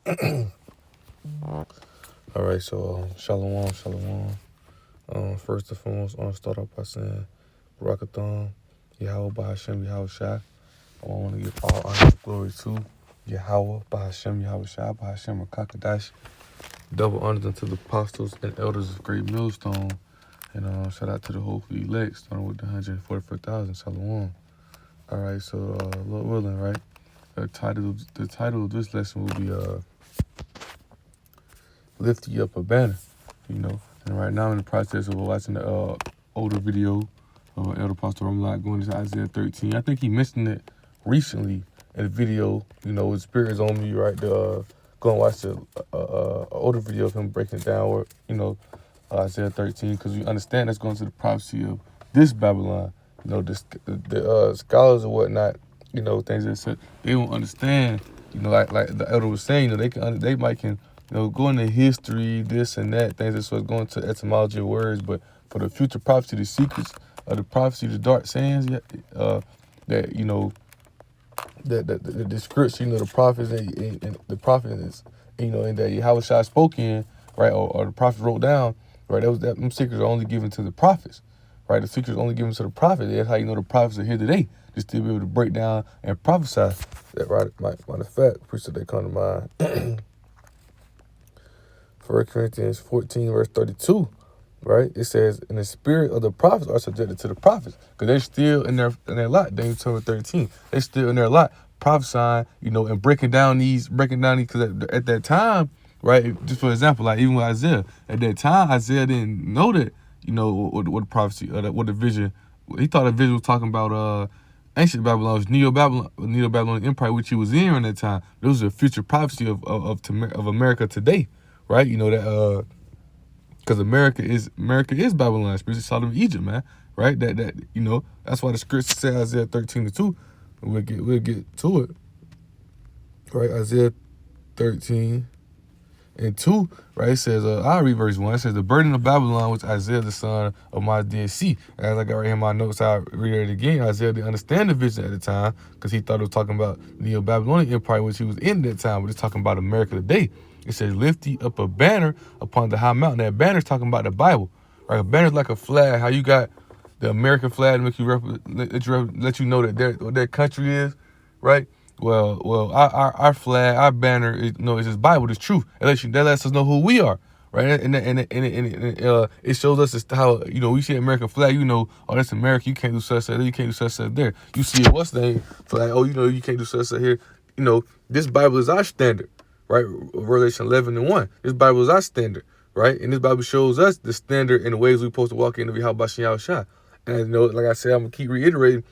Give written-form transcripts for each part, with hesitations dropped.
All right, so shalom, shalom. First and foremost, I want to start off by saying Barakathon, Yahweh Bahashem Yahweh Shai. I want to give all honor and glory to Yahweh Bahashem Yahweh Shai Bahashem Rakakadash. Double honors unto the apostles and elders of Great Millstone. And shout out to the whole elect, starting with the 144,000. Shalom. All right, so Lord willing, right? The title of this lesson will be "Lift You Up a Banner." And right now I'm in the process of watching the older video of Elder Pastor Romlock going into Isaiah 13. I think he mentioned it recently in a video. His spirit is on me right to go and watch the older video of him breaking it down, or Isaiah 13, because we understand that's going to the prophecy of this Babylon. The scholars or whatnot, things that said they don't understand. Like the elder was saying, they might can go into history, this and that, things that's what's going to etymology of words, but for the future prophecy, the secrets of the prophecy, the dark sayings, that the description of the prophets and the prophets, and that Yahweh Shai spoke in, right, or the prophet wrote down, right. Them secrets are only given to the prophets, right. The secrets are only given to the prophet. That's how the prophets are here today, just to be able to break down and prophesy. That right, matter of fact, preacher they come to mind. 1 Corinthians 14, verse 32, right? It says, "And the spirit of the prophets are subjected to the prophets," because they're still in their lot. Daniel 13, they're still in their lot, prophesying, and breaking down these, because at that time, right? Just for example, like even with Isaiah, at that time, Isaiah didn't know that, what the prophecy, what the vision. He thought the vision was talking about ancient Babylon, it was Neo-Babylonian Empire, which he was in at that time. It was a future prophecy of America today. Right, that because America is Babylon, spiritually Sodom and Egypt, man. Right, that's why the scripture says Isaiah 13:2. We'll get to it. Right, Isaiah 13:2. Right, it says I'll read verse 1. It says, "The burden of Babylon, which Isaiah the son of my did see." As I got right here in my notes, I'll read it again. Isaiah didn't understand the vision at the time because he thought it was talking about the Babylonian Empire, which he was in at that time, but it's talking about America today. It says, "Lift ye up a banner upon the high mountain." That banner's talking about the Bible, right? A banner's like a flag. How you got the American flag to make you let you know that what their country is, right? Well, our flag, our banner is is Bible, it's truth. That lets us know who we are, right? And it shows us how we see the American flag, oh, that's America. You can't do such there. You can't do such there. You see a what's name flag? Oh, you can't do such here. This Bible is our standard. Right, Revelation 11:1. This Bible is our standard, right? And this Bible shows us the standard and the ways we're supposed to walk into Yahweh Shai. And like I said, I'm gonna keep reiterating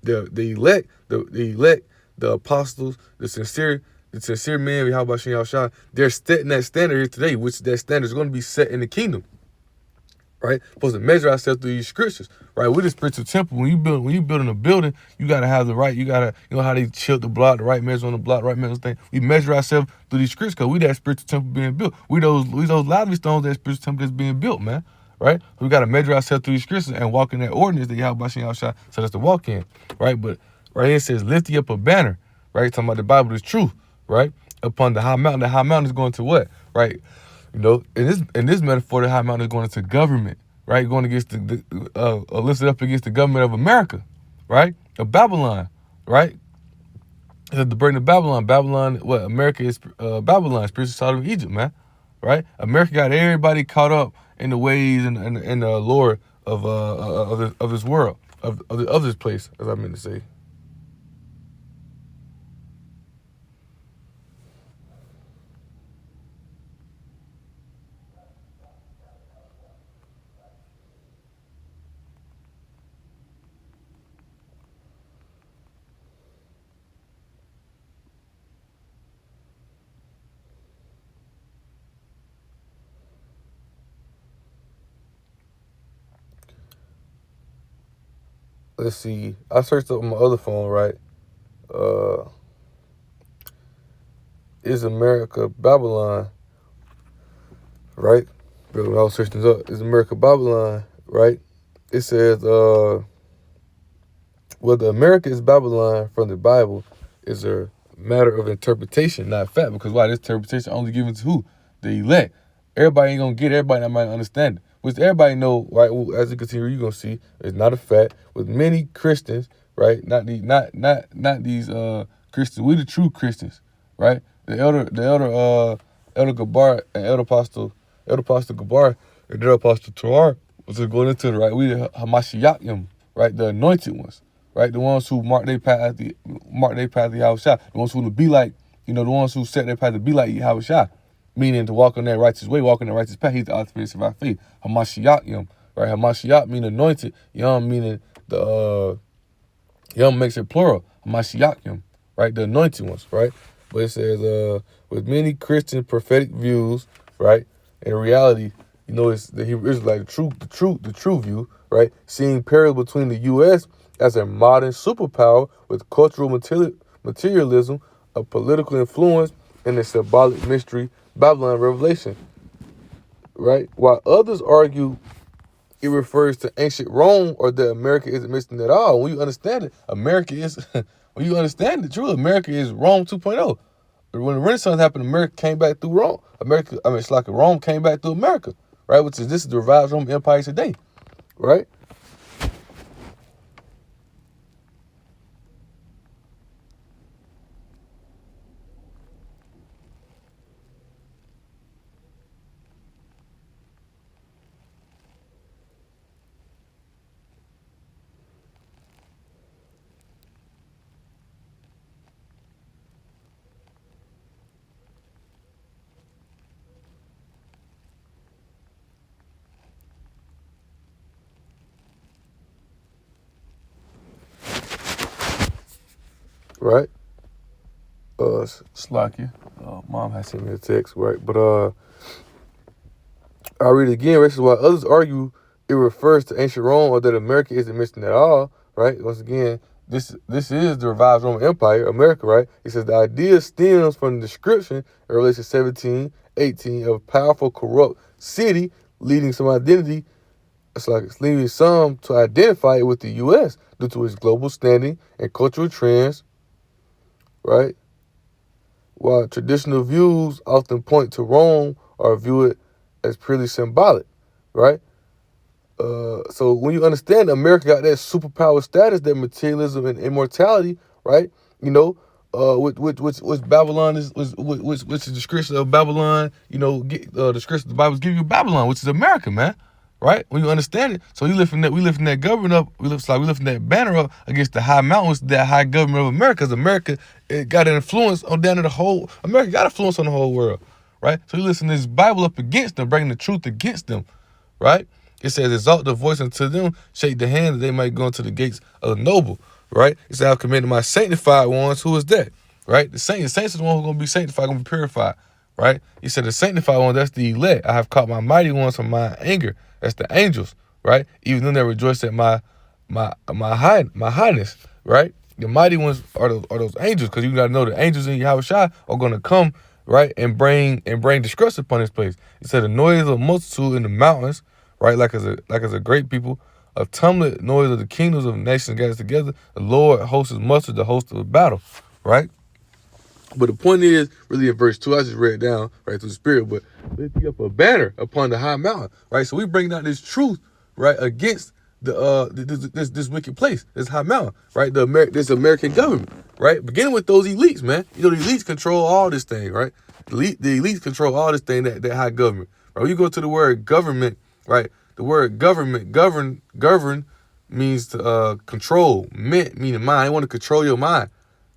the elect, the apostles, the sincere men of Yahweh Shai. They're setting that standard here today, which that standard is going to be set in the kingdom. Right, supposed to measure ourselves through these scriptures. Right, we're the spiritual temple. When you building a building, you gotta have the right. You gotta how they chill the block, the right measure on the block, right measure thing. We measure ourselves through these scriptures because we that spiritual temple being built. We those lively stones that spiritual temple that's being built, man. Right, we gotta measure ourselves through these scriptures and walk in that ordinance that Yahweh Shai said us to walk in. Right, but right here it says, "Lift ye up a banner." Right, talking about the Bible is truth. Right, upon the high mountain. The high mountain is going to what? Right. In this metaphor, the high mountain is going into government, right? Going against lifted up against the government of America, right? Of Babylon, right? The burden of Babylon. What America is Babylon, spiritual Sodom of Egypt, man, right? America got everybody caught up in the ways and the lore of this world, of this place, as I meant to say. Let's see. I searched up on my other phone, right? Is America Babylon, right? But when I was searching this up, is America Babylon, right? It says, whether America is Babylon from the Bible is there matter of interpretation, not fact. Because why? This interpretation only given to who? The elect. Everybody ain't gonna get it. Everybody not might understand it. Which everybody know, right? Well, as you continue, you're gonna see it's not a fact. With many Christians, right? Not these Christians. We the true Christians, right? Elder Gabar and Elder Apostle Gabar and Elder Apostle Torah was just going into the right. We the Hamashiachim, right? The anointed ones, right? The ones who mark their path the Yahushua. The ones who want to be like, the ones who set their path to be like Yahushua. Meaning to walk on that righteous way, walk on that righteous path. He's the ultimate of our faith. Hamashiach, right? Hamashiach meaning anointed. Yom meaning the Yom makes it plural. Hamashiach, right? The anointed ones, right? But it says, with many Christian prophetic views, right? In reality, it's the Hebrew Israelite, the true view, right? Seeing parallel between the U.S. as a modern superpower with cultural materialism, a political influence, and a symbolic mystery, Babylon Revelation, right? While others argue it refers to ancient Rome or that America isn't missing at all. When you understand it, America is, when you understand it, truly, America is Rome 2.0. When the Renaissance happened, America came back through Rome. It's like Rome came back through America, right? This is the revived Roman Empire today, right? Right? Slakia. Mom has sent me a text, right? But I'll read it again. Right? So while others argue it refers to ancient Rome or that America isn't mentioned at all, right? Once again, this is the revived Roman Empire, America, right? It says the idea stems from the description in Revelation 17:18 of a powerful, corrupt city leading some identity. It's like it's leading some to identify it with the U.S. due to its global standing and cultural trends, right? While traditional views often point to Rome or view it as purely symbolic, right? So when you understand America got that superpower status, that materialism and immortality, right? Which Babylon is, which is the description of Babylon. The description of the Bible give you Babylon, which is America, man. Right? When you understand it, so we lifting that government up, we lifting that banner up against the high mountains, that high government of America. Because America, it got an influence on down to the whole. America got influence on the whole world, right? So you listen to this Bible up against them, bringing the truth against them, right? It says, exalt the voice unto them, shake the hand that they might go into the gates of the noble, right? It says, I've commended my sanctified ones. Who is that, right? The saints are the one who's going to be sanctified, going to be purified, right? He said, the sanctified one, that's the elect. I have caught my mighty ones from my anger. That's the angels, right? Even then they rejoice at my highness, right? The mighty ones are those angels, because you got to know the angels in Yahushua are going to come, right, and bring distress upon this place. He said, the noise of a multitude in the mountains, right, like as a great people, a tumult noise of the kingdoms of nations gathered together. The Lord hosts his muster, the host of a battle, right? But the point is, really in verse 2, I just read it down, right, through the Spirit, but lift you up a banner upon the high mountain, right? So we bring out this truth, right, against this wicked place, this high mountain, right? This American government, right? Beginning with those elites, man. The elites control all this thing, right? The elites control all this thing, that high government. Right? When you go to the word government, right? The word government, govern means to control, meaning mind. They want to control your mind.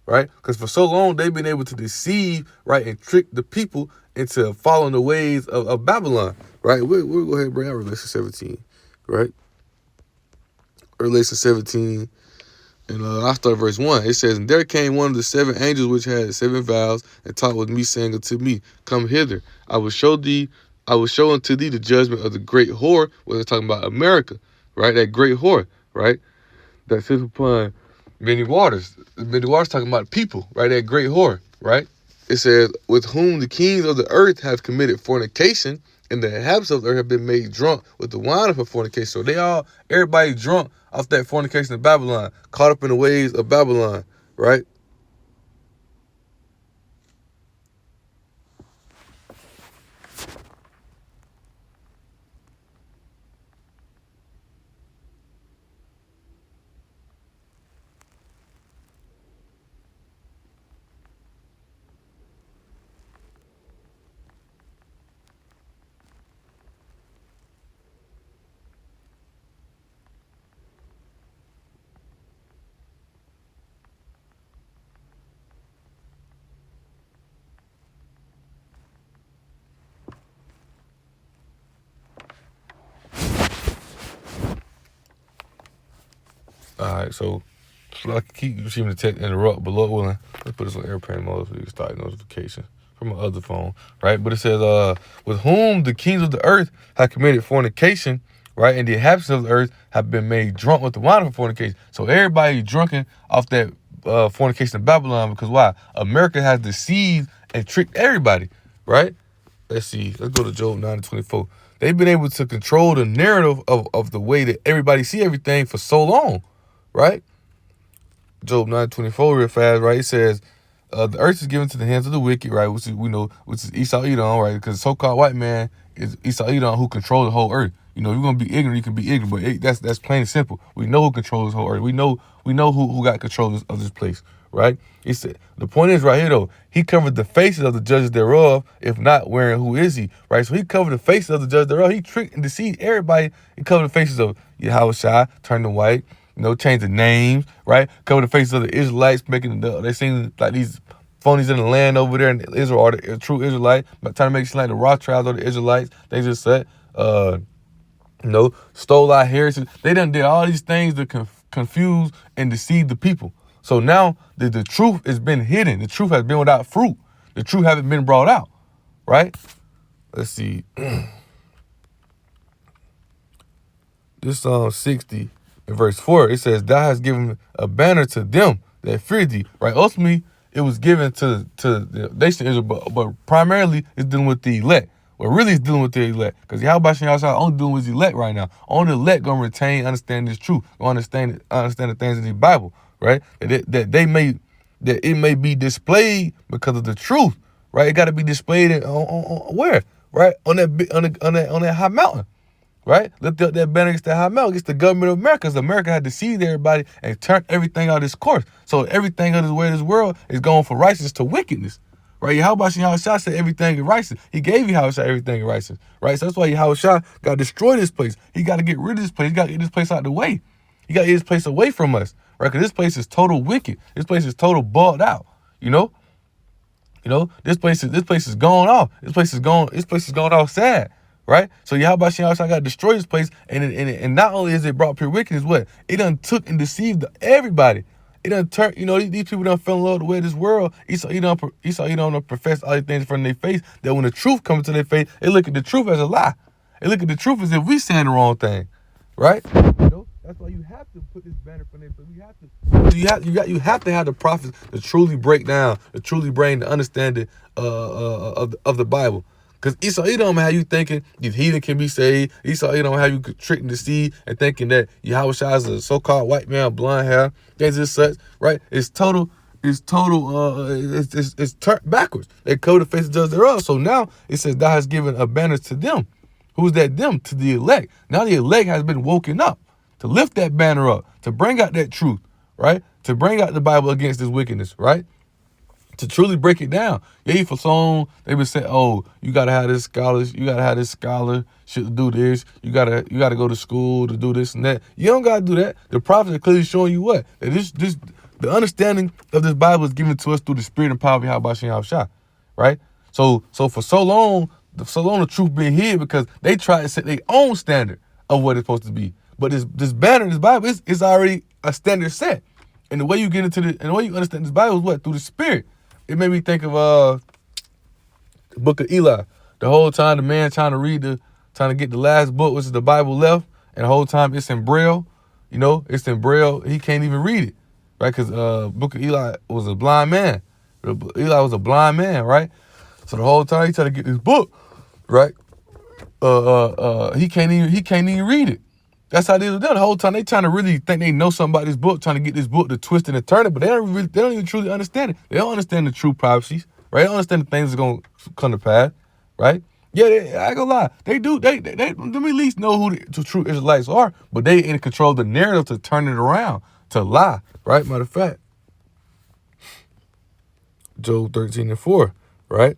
Right? Because for so long, they've been able to deceive, right, and trick the people into following the ways of Babylon, right? We'll go ahead and bring out Revelation 17, right? Revelation 17, and I'll start verse 1. It says, and there came one of the seven angels which had 7 vials, and talked with me, saying unto me, come hither. I will show unto thee the judgment of the great whore. Well, they're talking about America, right? That great whore, right? That sits upon many waters. Many waters talking about people, right? That great whore, right? It says, with whom the kings of the earth have committed fornication, and the inhabitants of the earth have been made drunk with the wine of her fornication. So everybody drunk off that fornication of Babylon, caught up in the ways of Babylon, right? All right, so I can keep receiving the text interrupt, but Lord willing, let's put this on airplane mode so you can start notifications from my other phone, right? But it says, with whom the kings of the earth have committed fornication, right? And the inhabitants of the earth have been made drunk with the wine of fornication. So everybody drunken off that fornication of Babylon, because why? America has deceived and tricked everybody, right? Let's see. Let's go to Job 9:24. They've been able to control the narrative of the way that everybody see everything for so long, right? Job 9:24 real fast, right? It says, the earth is given to the hands of the wicked, right? Which is, we know, which is Esau Edom, right? Because the so-called white man is Esau Edom, who controls the whole earth. You know, if you're gonna be ignorant, you can be ignorant, but that's plain and simple. We know who controls the whole earth. We know who got control of this place, right? He said the point is right here though. He covered the faces of the judges thereof, if not wearing who is he, right? So he covered the faces of the judges thereof. He tricked and deceived everybody. He covered the faces of Yahushua, turned them white. You know, change the names, right? Cover the faces of the Israelites, making they seem like these phonies in the land over there in Israel are the true Israelites, but trying to make it seem like the Rothschilds are the Israelites. They just said, stole our heritage. They done did all these things to confuse and deceive the people. So now the truth has been hidden. The truth has been without fruit. The truth haven't been brought out, right? Let's see. This Psalm 60. In verse 4, it says, thou hast given a banner to them that fear thee, right? Ultimately, it was given to the nation of Israel, but primarily it's dealing with the elect. Well, really it's dealing with the elect. Because Yahweh Shem Yahshua only dealing with the elect right now. Only the elect going to retain, understand this truth, understand the things in the Bible, right? That it may be displayed because of the truth, right? It got to be displayed on where? Right? On that high mountain. Right? Lift up that banner against the high mountain, against the government of America. Because America had deceived everybody and turned everything out of this course. So everything of this way of this world is going from righteousness to wickedness. Right? Yahushua said everything is righteous. He gave Yahushua everything is righteous. Right? So that's why Yahushua got to destroy this place. He got to get rid of this place. He got to get this place out of the way. He got to get this place away from us. Right? Because this place is total wicked. This place is total bugged out. You know, this place is going off. This place is going off sad. Right? So Yahweh Shem got to destroy this place. And not only is it brought pure wickedness, what? It done took and deceived everybody. It done turned, these people done fell in love with the way of this world. Esau, done profess all these things in front of their face, that when the truth comes to their face, they look at the truth as a lie. They look at the truth as if we saying the wrong thing. Right? That's why you have to put this banner for them. You have to have the prophets to truly break down, to truly bring the understanding of the Bible. Because Esau Edom have you thinking these heathen can be saved. Esau Edom have you tricked and deceived and thinking that Yahushua is a so-called white man, blonde hair, things and such, right? It's turned backwards. They covered the face of judge thereof. So now it says thou hast given a banner to them. Who's that them? To the elect. Now the elect has been woken up to lift that banner up, to bring out that truth, right? To bring out the Bible against this wickedness, right? To truly break it down. Yeah, for so long, they've been saying, oh, you gotta have this scholarship to do this. You gotta go to school to do this and that. You don't gotta do that. The prophets are clearly showing you what? That the understanding of this Bible is given to us through the spirit and power of Yahweh Shem Yahushua, right? So for so long the truth been hid because they try to set their own standard of what it's supposed to be. But this banner, this Bible, is already a standard set. And the way you get into and the way you understand this Bible is what? Through the spirit. It made me think of the book of Eli. The whole time the man trying to get the last book, which is the Bible left, and the whole time it's in Braille. It's in Braille. He can't even read it, right? Because book of Eli was a blind man. Eli was a blind man, right? So the whole time he tried to get this book, right? He can't even read it. That's how they was done. The whole time they trying to really think they know something about this book, trying to get this book to twist it and turn it, but they don't even truly understand it. They don't understand the true prophecies, right? They don't understand the things that's gonna come to pass, right? Yeah, I ain't gonna lie. They do. They let me at least know who the true Israelites are, but they in control of the narrative to turn it around, to lie, right? Matter of fact, Job 13:4, right?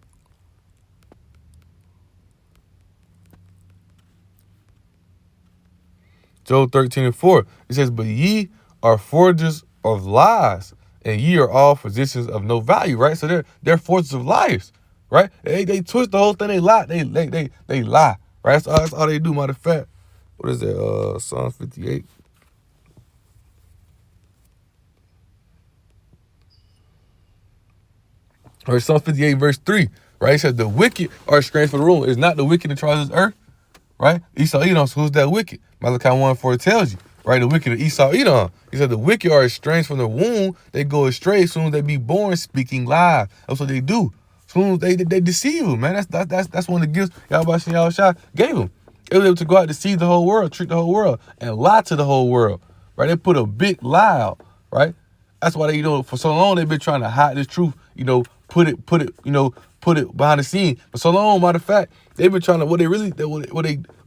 Job 13:4. It says, but ye are forgers of lies, and ye are all physicians of no value, right? So they're forgers of liars, right? They twist the whole thing. They lie. They lie, right? That's all they do. Matter of fact, what is that? Psalm 58. Or Psalm 58 verse 3, right? It says the wicked are estranged from the rule. It's not the wicked that tries this earth, right? Esau, Edom, so who's that wicked? Malachi 1:4 tells you, right? The wicked are Esau, Edom. He said the wicked are estranged from the womb. They go astray as soon as they be born, speaking lies. That's what they do. As soon as they deceive you, man. That's one of the gifts Yahweh Shah gave them. They were able to go out, deceive the whole world, trick the whole world, and lie to the whole world, right? They put a big lie out, right? That's why they, for so long they've been trying to hide this truth, put it behind the scene. For so long, matter of fact, they've been trying to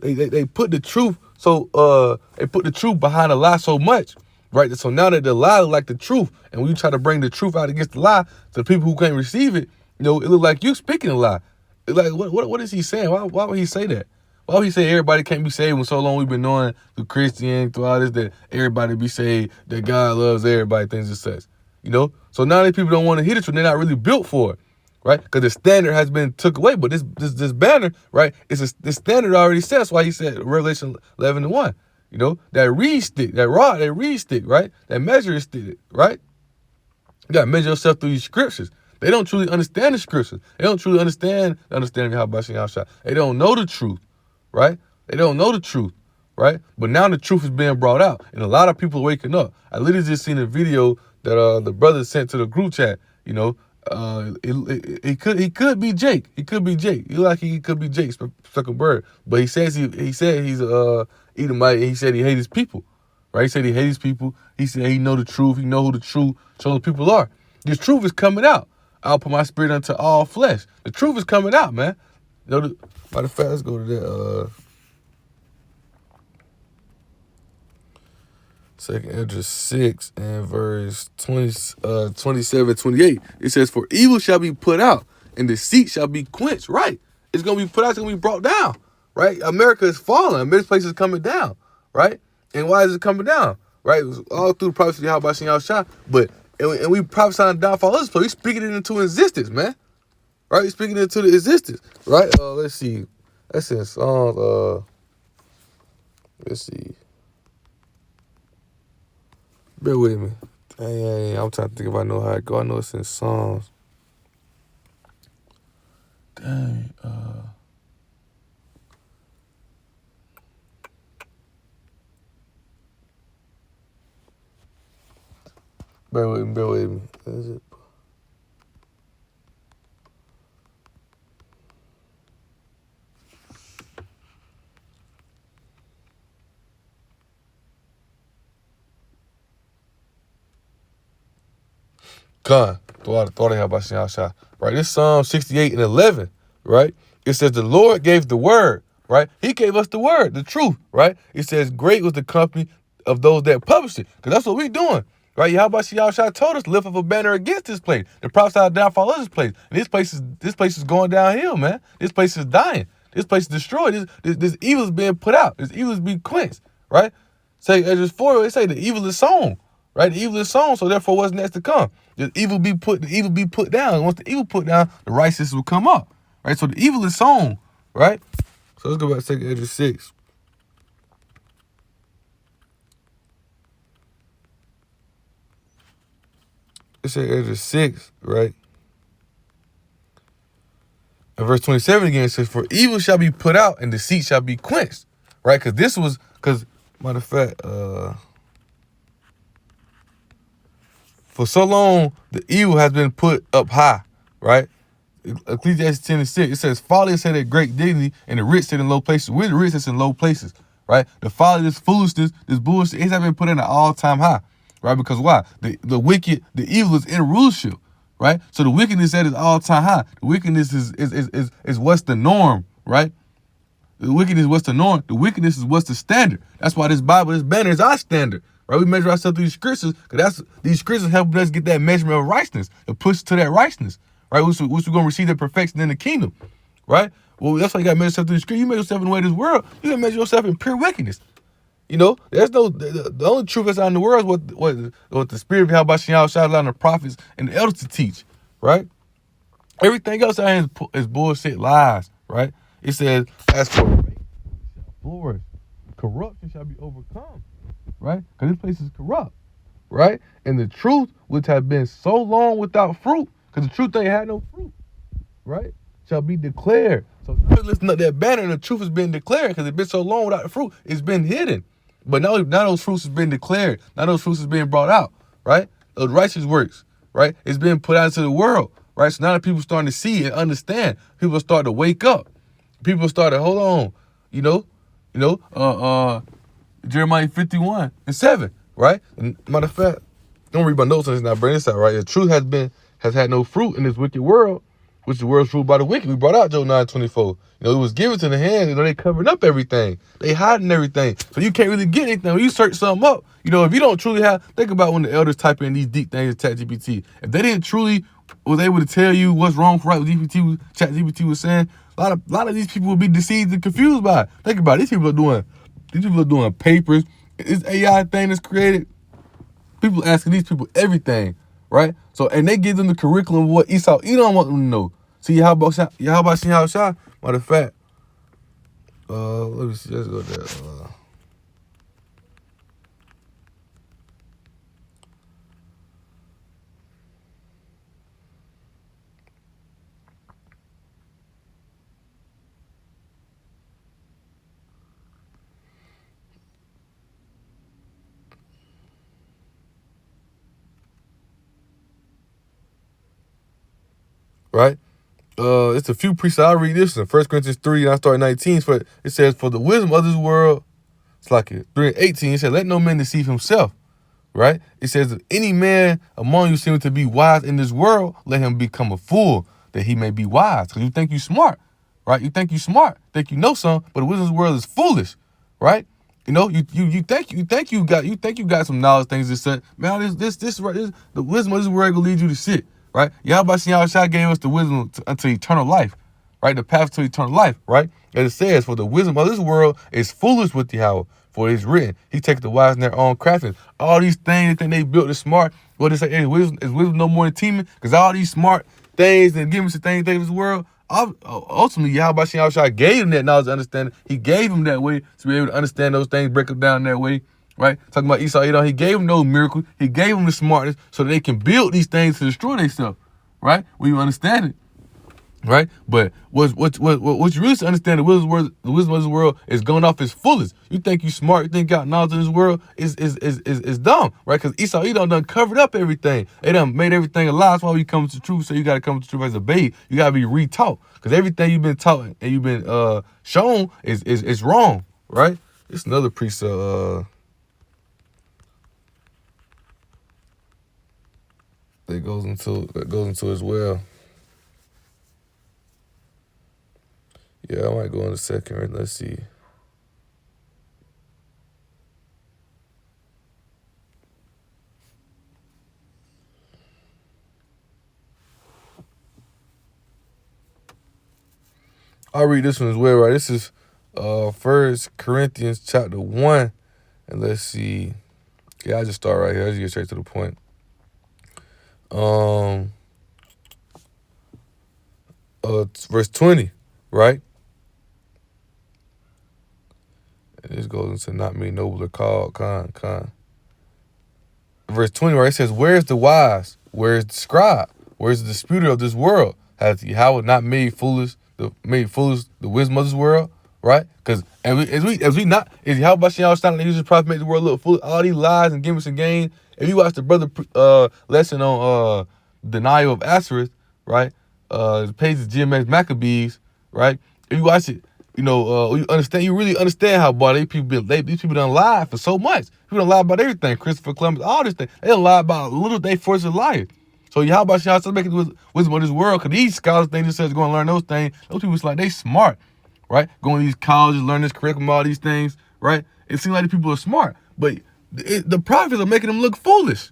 they put the truth. So they put the truth behind a lie so much, right? So now that the lie look like the truth, and when you try to bring the truth out against the lie to the people who can't receive it, it look like you speaking a lie. It's like what is he saying? Why would he say that? Why would he say everybody can't be saved when so long we've been knowing through Christianity, through all this, that everybody be saved, that God loves everybody, things and such, So now these people don't want to hear the truth. They're not really built for it, right? Because the standard has been took away. But this banner, right, the standard already says. That's why he said Revelation 11:1, that reed stick, that rod, that reed stick, right? That measure stick, right? You got to measure yourself through these scriptures. They don't truly understand the scriptures. They don't truly understand the understanding of how Bashan Yahshua. They don't know the truth. Right? They don't know the truth, right? But now the truth is being brought out, and a lot of people are waking up. I literally just seen a video that the brother sent to the group chat. He could be Jake. He could be Jake. He could be Jake Zuckerberg, but he said he's Edomite. He said he hates his people, right? He said he hates his people. He said he know the truth. He know who the true chosen people are. This truth is coming out. I'll put my spirit unto all flesh. The truth is coming out, man. Matter of fact, let's go to that. 2nd Esdras 6 and verse 27, 28. It says, "For evil shall be put out, and deceit shall be quenched." Right? It's gonna be put out. It's gonna be brought down. Right? America is falling. This place is coming down. Right? And why is it coming down? Right? It was all through the prophecy of Yahweh Shah. But and we prophesying downfall of this place. We speaking it into existence, man. Right? Speaking into the existence. Right? Let's see. That's in Psalms. Let's see. Bear with me. I'm trying to think if I know how it go. I know it's in Psalms. Dang. Bear with me. Is it? Right, this Psalm 68 and 11, right? It says the Lord gave the word, right? He gave us the word, the truth, right? It says great was the company of those that published it, because that's what we doing, right? Yahweh Shah told us to lift up a banner against this place, the prophesy downfall of this place, and this place is going downhill, man. This place is dying. This place is destroyed. This evil is being put out. This evil is being quenched, right? Say Esdras 4, they say the evil is sown. Right, the evil is sown, so therefore, what's next to come? The evil be put down. And once the evil put down, the righteousness will come up. Right, so the evil is sown. Right, so let's go back to 2nd Esdras 6. It says Esdras 6, right? And verse 27 again says, "For evil shall be put out, and deceit shall be quenched." Right, because matter of fact, for so long, the evil has been put up high, right? Ecclesiastes 10:6, it says, "Folly is set at great dignity, and the rich sit in low places." We're the rich that's in low places, right? The folly, this foolishness, this bullshit, it has been put in an all-time high, right? Because why? The wicked, the evil is in rulership, right? So the wickedness at its all-time high. The wickedness is what's the norm, right? The wickedness is what's the norm. The wickedness is what's the standard. That's why this Bible, this banner is our standard. Right, we measure ourselves through these scriptures, because these scriptures help us get that measurement of righteousness, to push to that righteousness, right? Which we're going to receive that perfection in the kingdom, right? Well, that's why you got to measure yourself through the scripture. You measure yourself in the way of this world, you got to measure yourself in pure wickedness. There's the only truth that's out in the world is what the spirit of Yahweh Shah allowed the prophets and the elders to teach, right? Everything else out here is bullshit lies, right? It says, "As for faith shall flourish, corruption shall be overcome." Right? Because this place is corrupt, right? And the truth, which has been so long without fruit, Because the truth ain't had no fruit, right? Shall be declared. So now lifting up that banner, and the truth has been declared because it's been so long without the fruit. It's been hidden. But now those fruits has been declared. Now those fruits is being brought out, right? Those righteous works, right? It's being put out into the world, right? So now that people starting to see and understand, people start to wake up. People start to hold on, Jeremiah 51:7, right? And matter of fact, don't read my notes on this now, bring this out, right? The truth has had no fruit in this wicked world, which the world's ruled by the wicked. We brought out Job 9:24. It was given to the hand. They covered up everything. They hiding everything. So you can't really get anything. When you search something up, if you don't truly think about when the elders type in these deep things in ChatGPT. If they didn't truly was able to tell you what's wrong for right with ChatGPT was saying, a lot of these people would be deceived and confused by it. Think about it. These people are doing papers. This AI thing that's created. People asking these people everything, right? So, and they give them the curriculum of what Esau Edom want them to know. See, how about seeing how Shah? Matter of fact, let me see. Let's go there. Right? It's a few precepts. I'll read this in 1 Corinthians 3, and I start at 19. But it says, for the wisdom of this world, it's like 3:18. It says, let no man deceive himself. Right? It says, if any man among you seeming to be wise in this world, let him become a fool, that he may be wise. Because you think you smart, right? You think you smart, think you know something, but the wisdom of this world is foolish, right? You think you got some knowledge things that said, man, this the wisdom of this world will lead you to shit. Right? Yahweh Shah gave us the wisdom unto eternal life, right? The path to eternal life, right? And it says, for the wisdom of this world is foolish with Yahweh, for it is written, he takes the wise in their own crafting. All these things they think they built is smart. What they say, is wisdom no more than teaming? Because all these smart things and giving us the things in this world, ultimately Yahweh Shah gave them that knowledge and understanding. He gave them that way to be able to understand those things, break them down that way. Right? Talking about Esau Edom, he gave them those miracles. He gave them the smartness so that they can build these things to destroy themselves. Right? When you understand it. Right? But what you really understand, the wisdom of this world is going off as foolish. You think you smart, you think you got knowledge in this world is dumb, right? Because Esau Edom done covered up everything. They done made everything a lie. That's why we come to the truth. So you got to come to the truth as a babe. You got to be retaught. Because everything you've been taught and you've been shown is wrong. Right? It's another precept. That goes into as well. Yeah, I might go in a second. Right? Let's see. I'll read this one as well, right? This is 1 Corinthians chapter 1. And let's see. Yeah, I'll just start right here. I'll just get straight to the point. Verse 20, right? And this goes into not me nobler called, con. Verse 20, right? It says, where is the wise? Where is the scribe? Where is the disputer of this world? Has Yahweh not made foolish the wisdom of this world? Right? Because is Yahweh Shah use his prophet make the world look foolish? All these lies and gimmicks and games. If you watch the brother lesson on denial of Ashereth, right? The page of GMX Maccabees, right? If you watch it, you really understand how these people done lied for so much. People done lied about everything. Christopher Columbus, all this thing. They done lied about little they forced a liar. So Yahweh Shah started making wisdom of this world, because these scholars think just says going to learn those things. Those people, it's like they smart, right? Going to these colleges, learn this curriculum, all these things, right? It seems like the people are smart, but the prophets are making them look foolish.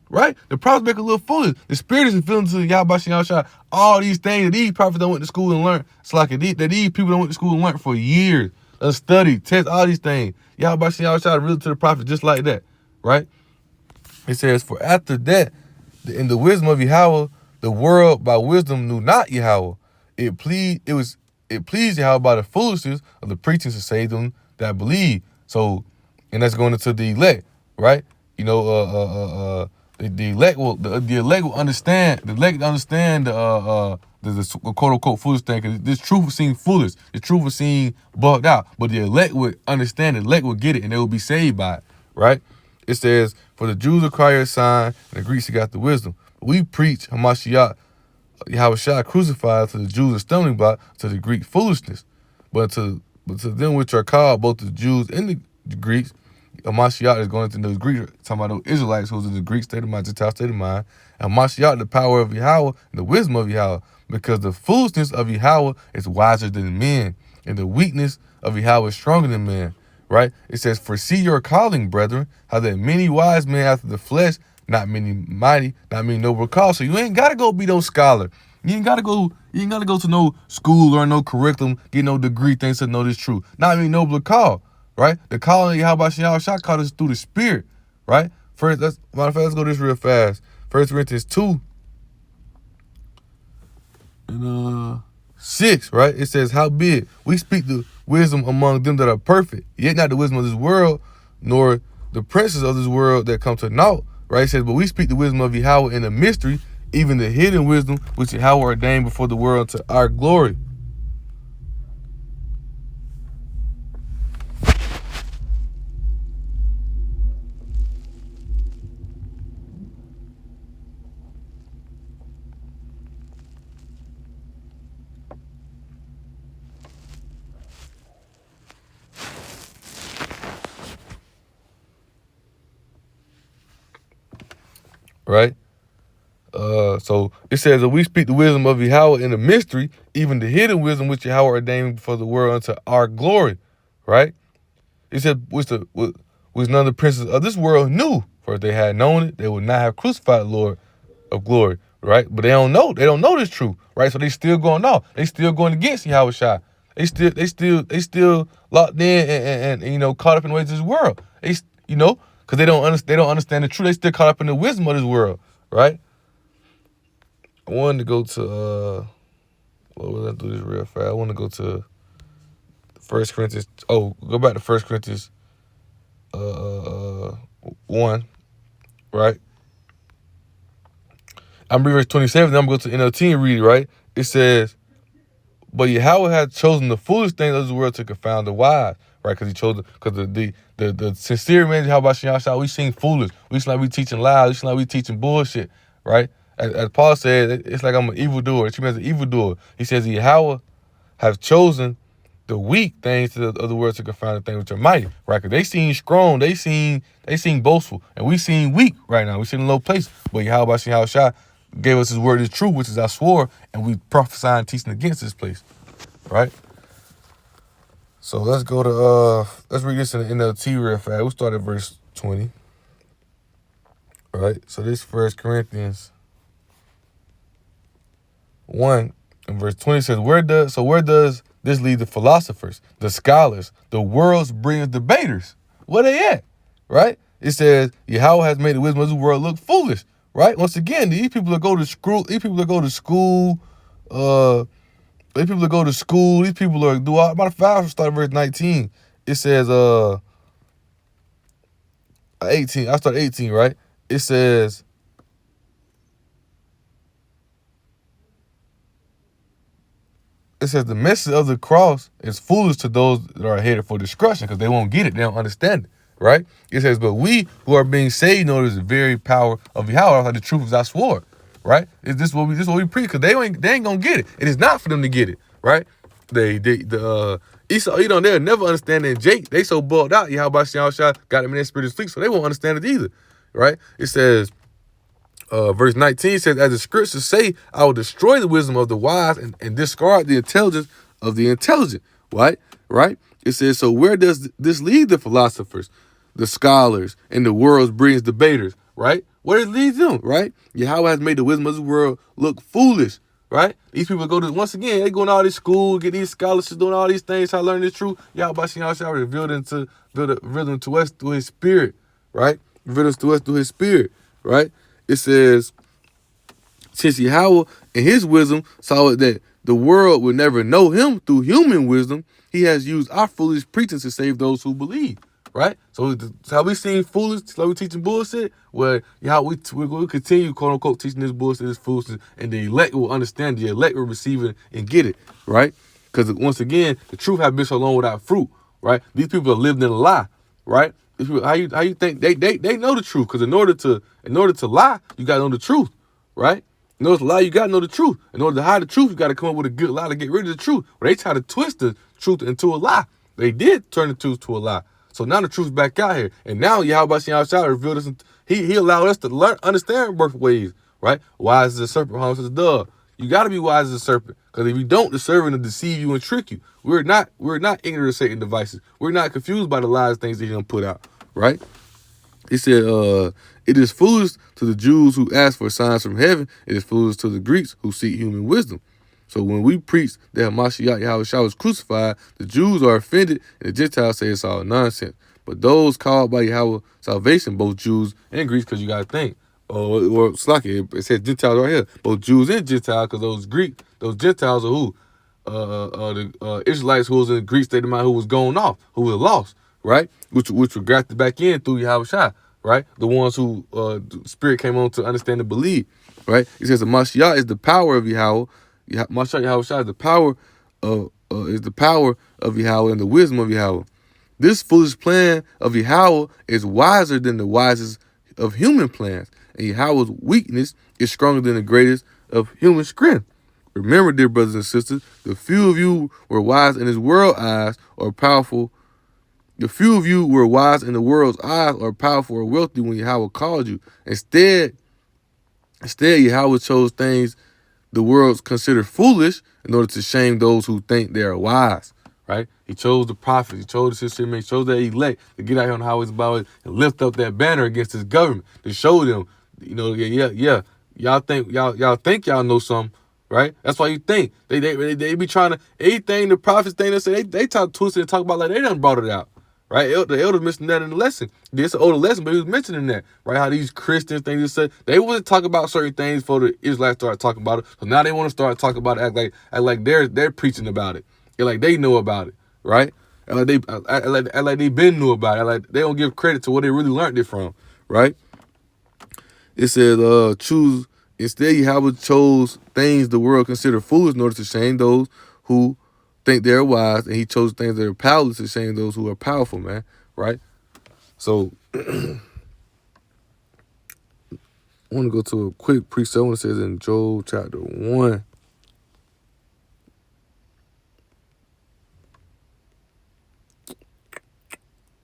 Right? The prophets make a little foolish. The spirit is feeling to Yahweh Shah all these things that these prophets done went to school and learned. It's like that these people done went to school and learned for years. Studied, test, all these things. Yahweh Shah revealed to the prophet just like that. Right? It says, for after that, in the wisdom of Yahweh, the world by wisdom knew not Yahweh. It pleased Yahweh by the foolishness of the preaching to save them that believe. So, and that's going into the elect, right? The elect will understand. The elect understand the quote unquote foolish thing, because this truth will seem foolish. The truth will seem bugged out. But the elect would understand it, the elect would get it, and they will be saved by it. Right? It says, for the Jews require a sign, and the Greeks got the wisdom. We preach Hamashiach, Yahushua crucified, to the Jews a stumbling block, to the Greek foolishness. But to them which are called, both the Jews and the Greeks, Hamashiach is going into the Greeks, talking about those Israelites who's in the Greek state of mind, Gentile state of mind. And Hamashiach, the power of Yahweh, and the wisdom of Yahweh, because the foolishness of Yahweh is wiser than men, and the weakness of Yahweh is stronger than men. Right? It says, for see your calling, brethren, how that many wise men after the flesh, not many mighty, not many noble called. So you ain't gotta go be no scholar. You ain't gotta go to no school or no curriculum, get no degree, things to know this truth. Not many noble called, right? The calling of Yahweh Shah called us through the Spirit, right? First, let's go this real fast. 1 Corinthians 2 and 6, right? It says, howbeit we speak the wisdom among them that are perfect, yet not the wisdom of this world, nor the princes of this world that come to naught. Right? It says, but we speak the wisdom of Yahweh in a mystery, even the hidden wisdom which Yahweh ordained before the world to our glory. Right? So it says that we speak the wisdom of Yahweh in a mystery, even the hidden wisdom which Yahweh ordained for the world unto our glory. Right? It said, which none of the princes of this world knew, for if they had known it, they would not have crucified the Lord of glory. Right? But they don't know this truth. Right? So they still going off. They still going against Yahweh Shai. They still locked in and caught up in the ways of this world. Because they don't understand the truth. They still caught up in the wisdom of this world. Right? I wanted to go to let's do this real fast. I want to go to 1 Corinthians. Oh, go back to 1 Corinthians 1, right? I'm reading verse 27, then I'm going to NLT and read it, right? It says, but Yahweh had chosen the foolish things of this world to confound the wise, right? Because he chose the sincere man, how about Shah, we seem foolish. We seem like we teaching lies. We seem like we teaching bullshit, right? As Paul said, it's like I'm an evildoer. She means an evildoer. He says, Yahweh have chosen the weak things of the world to confound the things which are mighty, right? Because they seem strong, they seem boastful, and we seem weak right now. We seem in a low place. But Yahweh Shah gave us his word is true, which is our sword, and we prophesy and teaching against this place, right? So let's go to let's read this in the NLT real fast. We'll start at verse 20. Right? So this 1 Corinthians 1 and verse 20 says, where does this lead the philosophers, the scholars, the world's brilliant debaters? Where they at? Right? It says, Yahweh has made the wisdom of the world look foolish. Right? Once again, these people that go to school, these people are do all. Matter of fact, I'll start at verse 19. It says 18. I start 18, right? It says the message of the cross is foolish to those that are headed for destruction, because they won't get it. They don't understand it. Right? It says, but we who are being saved know the very power of Yahweh, like the truth is our sword. Right? This is what we preach, because they ain't gonna get it. It is not for them to get it. Right? Esau, they'll never understand it. And Jake, they so bugged out. Yahweh Shah got them in their spirit of sleep, so they won't understand it either. Right? It says, verse 19 says, as the scriptures say, I will destroy the wisdom of the wise and discard the intelligence of the intelligent. Right? Right? It says, so where does this lead the philosophers, the scholars, and the world's brilliant debaters? Right? Where does it lead them? Right? Yahweh has made the wisdom of the world look foolish. Right? These people go to, once again, they go to all this school, get these scholarships, doing all these things, try to learn the truth. Yahweh shall reveal them to us through his spirit. Right? Reveal them to us through his spirit. Right? It says, since Yahweh in his wisdom saw that the world would never know him through human wisdom, he has used our foolish preaching to save those who believe. right? So how we seen foolish, like we teaching bullshit, where we continue, quote unquote, teaching this bullshit, this foolishness, and the elect will understand, the elect will receive it and get it, right? Because once again, the truth has been so long without fruit, right? These people are living in a lie, right? These people, how you think they know the truth? Because in order to lie, you gotta know the truth, right? In order to lie, you gotta know the truth. In order to hide the truth, you gotta come up with a good lie to get rid of the truth. But they try to twist the truth into a lie. They did turn the truth to a lie. So now the truth's back out here. And now Yahweh Shah revealed us. He allowed us to learn, understand birth ways, right? Wise as a serpent, harmless as a dove. You got to be wise as a serpent. Because if you don't, the serpent will deceive you and trick you. We're not ignorant of Satan's devices. We're not confused by the lies, things that he done put out, right? He said, it is foolish to the Jews who ask for signs from heaven. It is foolish to the Greeks who seek human wisdom. So when we preach that Mashiach Yahushua was crucified, the Jews are offended and the Gentiles say it's all nonsense. But those called by Yahweh salvation, both Jews and Greeks, because you got to think, or Slaki, it says Gentiles right here, both Jews and Gentiles, because those Gentiles are who? The Israelites who was in the Greek state of mind, who was going off, who was lost, right? Which were grafted back in through Yahushua, right? The ones who the Spirit came on to understand and believe, right? He says the Mashiach is the power of Yahweh. Mashiach Yahushua is the power of Yahweh and the wisdom of Yahweh. This foolish plan of Yahweh is wiser than the wisest of human plans, and Yahweh's weakness is stronger than the greatest of human strength. Remember, dear brothers and sisters, the few of you were wise in his world's eyes or powerful. The few of you were wise in the world's eyes or powerful or wealthy when Yahweh called you. Instead, Yahweh chose things the world consider foolish in order to shame those who think they are wise, right? He chose the prophets, he chose the sister, he chose the elect to get out here on the highways about it and lift up that banner against his government to show them, y'all think y'all know something, right? That's why you think they be trying to anything the prophets think they say they try to twist it and talk about like they done brought it out. Right, the elder mentioned that in the lesson. It's an older lesson, but he was mentioning that, right? How these Christians things said they wouldn't talk about certain things before the Israelites started talking about it. So now they want to start talking about it, act like they're preaching about it, and like they know about it, right? And like they been knew about it, like they don't give credit to where they really learned it from, right? It says, choose instead. Yahweh chose things the world consider foolish in order to shame those who think they're wise, and he chose things that are powerless to shame those who are powerful, man, right? So I want to go to a quick precept. It says in Joel chapter 1.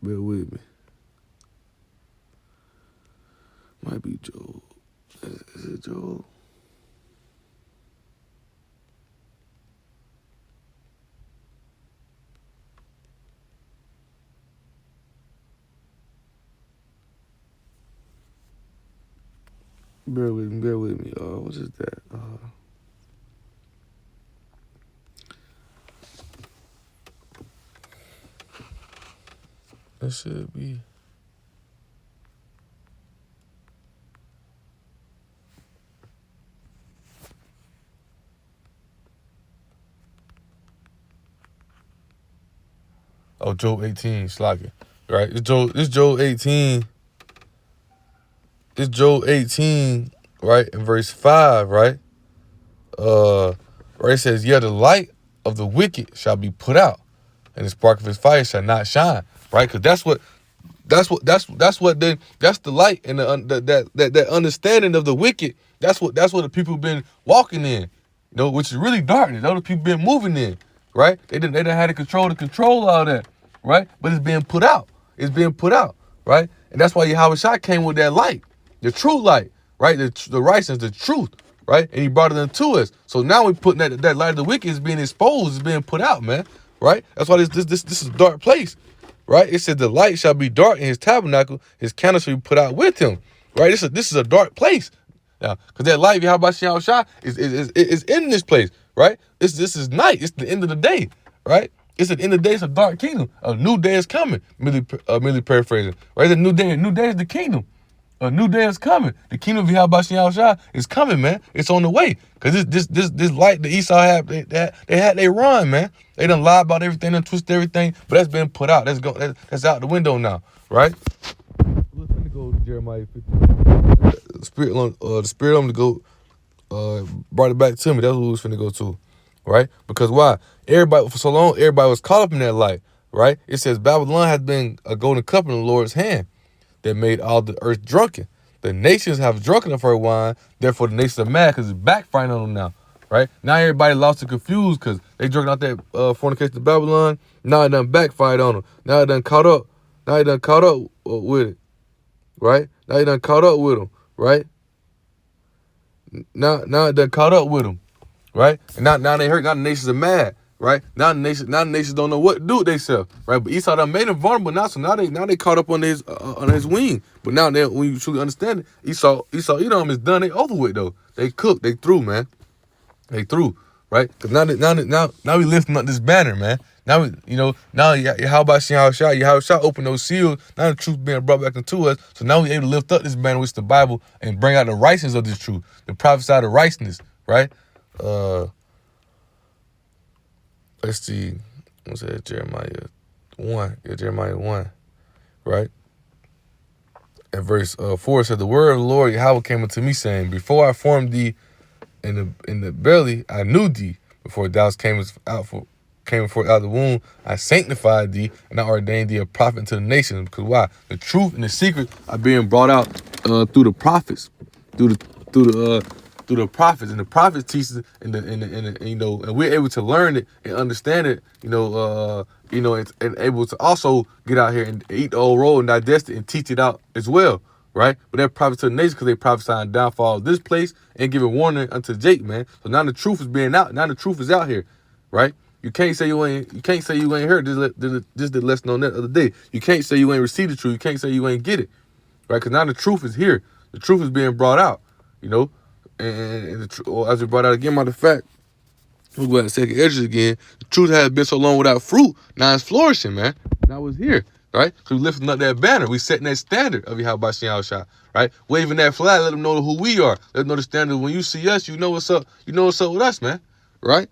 Bear with me. Might be Joel. Is it Joel? Bear with me. What is that? That should be. Oh, Joel 18, Slaki. Right? It's Joel 18. It's Joel 18, right? In verse 5, right? Right, it says, yeah, the light of the wicked shall be put out, and the spark of his fire shall not shine. Right? Because that's the light and that understanding of the wicked. That's what the people been walking in, which is really darkness. Those people been moving in, right? They didn't have to control all that, right? But it's being put out. It's being put out, right? And that's why Yahweh Shai came with that light, the true light, right? The righteousness, the truth, right? And he brought it unto us. So now we're putting that light of the wicked is being exposed, is being put out, man, right? That's why this is a dark place. Right? It said the light shall be dark in his tabernacle, his candle shall be put out with him. Right? This is a dark place. Now, because that light, Yahweh Shai is in this place, right? This is night. It's the end of the day, right? It's the end of the day. It's a dark kingdom. A new day is coming. Merely paraphrasing, right? It's a new day. A new day is the kingdom, A new day is coming. The kingdom of Yahweh Shah is coming, man. It's on the way. Cause this light that Esau had, they run, man. They done lied about everything, done twisted everything, but that's been put out. That's out the window now, right? Let's go to Jeremiah 15. The spirit on the go brought it back to me. That's what we was finna go to, right? Because why? Everybody for so long, everybody was caught up in that light, right? It says Babylon has been a golden cup in the Lord's hand that made all the earth drunken. The nations have drunken of her wine, therefore the nations are mad because it's backfiring on them now, right? Now everybody lost and confused because they drinking out that fornication of Babylon. Now it done backfired on them. Now it done caught up. Now it done caught up with it, right? Now it done caught up with them, right? Now it done caught up with them, right? And now they hurt. Now the nations are mad, right? Now the nations don't know what to do with themselves, right? But Esau done made them vulnerable now, so now they caught up on his wing. But now when you truly understand it, Esau Edom is done. They over with though. They cooked. They through, man. They through, right? Because now we lifting up this banner, man. Now Yahweh Shah open those seals. Now the truth being brought back into us. So now we able to lift up this banner, which is the Bible, and bring out the righteousness of this truth, the prophesy the righteousness, right? Let's see. What's that? Jeremiah 1. Yeah, Jeremiah 1, right? And verse 4 said, the word of the Lord Yahweh came unto me, saying, before I formed thee in the belly, I knew thee. Before thou came forth out of the womb, I sanctified thee, and I ordained thee a prophet to the nations. Because why? The truth and the secret are being brought out through the prophets, through the prophets, and the prophets teach it, and we're able to learn it and understand it, and able to also get out here and eat the old roll and digest it and teach it out as well, right? But they're prophets to the nation because they prophesying downfall of this place and giving warning unto Jake, man. So now the truth is being out. Now the truth is out here, right? You can't say you ain't heard this the lesson on that other day. You can't say you ain't received the truth. You can't say you ain't get it, right? Because now the truth is here. The truth is being brought out, and as we brought out again by the fact, we'll go ahead and second edges again. The truth has been so long without fruit. Now it's flourishing, man. Now it's here, right? Because we lifting up that banner. We setting that standard of Yahweh Shah, right? Waving that flag, let them know who we are. Let them know the standard. When you see us, you know what's up. You know what's up with us, man, right?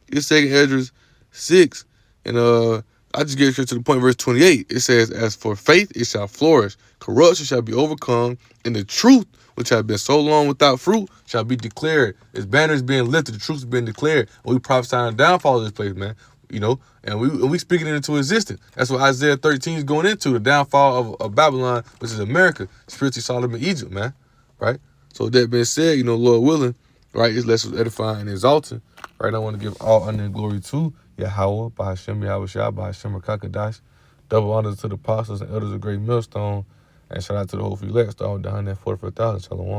It's second Esdras 6, and I just get straight to the point. Verse 28, it says, as for faith, it shall flourish. Corruption shall be overcome, and the truth, which have been so long without fruit, shall be declared. Its banner is being lifted, the truth is being declared. And we prophesying the downfall of this place, man. And we speaking it into existence. That's what Isaiah 13 is going into, the downfall of Babylon, which is America, spiritually Solomon, Egypt, man. Right? So with that being said, Lord willing, right, this lesson was edifying and exalting. Right, I want to give all honor and glory to Yahweh, by Hashem, Yahweh Shah, by Hashem, Kakadash. Double honors to the apostles and elders of Great Millstone. And shout out to the whole elect, all down there, 44,000. Shalom.